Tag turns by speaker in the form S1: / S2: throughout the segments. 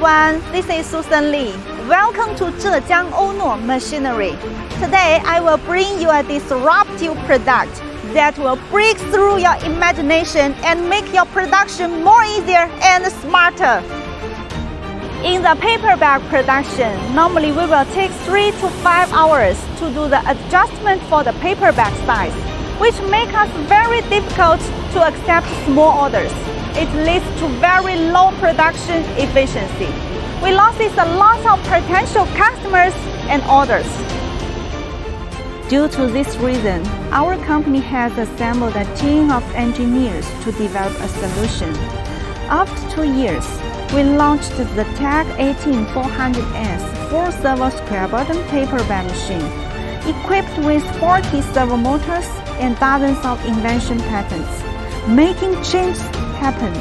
S1: everyone, this is Susan Lee. Welcome to Zhejiang Ounuo Machinery. Today I will bring you a disruptive product that will break through your imagination and make your production more easier and smarter. In the paper bag production, normally we will take 3 to 5 hours to do the adjustment for the paper bag size, which makes us very difficult to accept small orders. It leads to very low production efficiency. We lost a lot of potential customers and orders. Due to this reason, our company has assembled a team of engineers to develop a solution. After 2 years, we launched the TAG 18400S full-servo square-bottom paper bag machine, equipped with 40 servo motors and dozens of invention patents, making changes happen.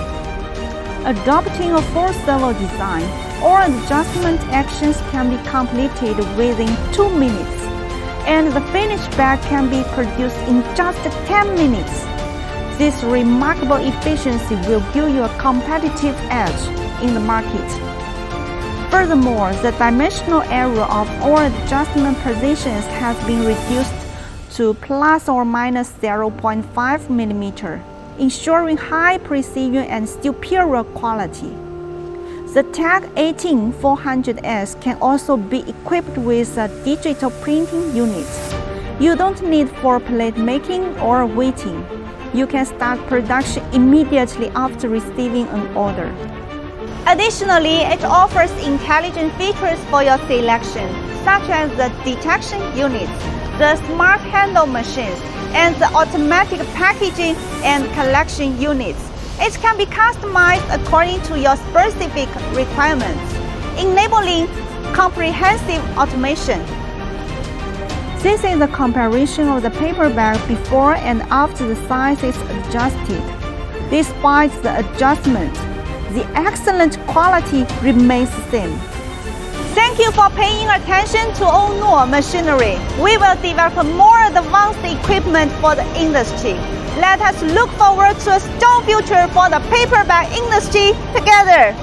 S1: Adopting a full-servo design, all adjustment actions can be completed within 2 minutes, and the finished bag can be produced in just 10 minutes. This remarkable efficiency will give you a competitive edge in the market. Furthermore, the dimensional error of all adjustment positions has been reduced to plus or minus 0.5 mm, ensuring high precision and superior quality. The TAG 18400S can also be equipped with a digital printing unit. You don't need for plate making or waiting. You can start production immediately after receiving an order. Additionally, it offers intelligent features for your selection, such as the detection units, the smart handle machines, and the automatic packaging and collection units. It can be customized according to your specific requirements, enabling comprehensive automation. This is a comparison of the paper bag before and after the size is adjusted. Despite the adjustment, the excellent quality remains the same. Thank you for paying attention to Ounuo Machinery. We will develop more advanced equipment for the industry. Let us look forward to a strong future for the paper bag industry together.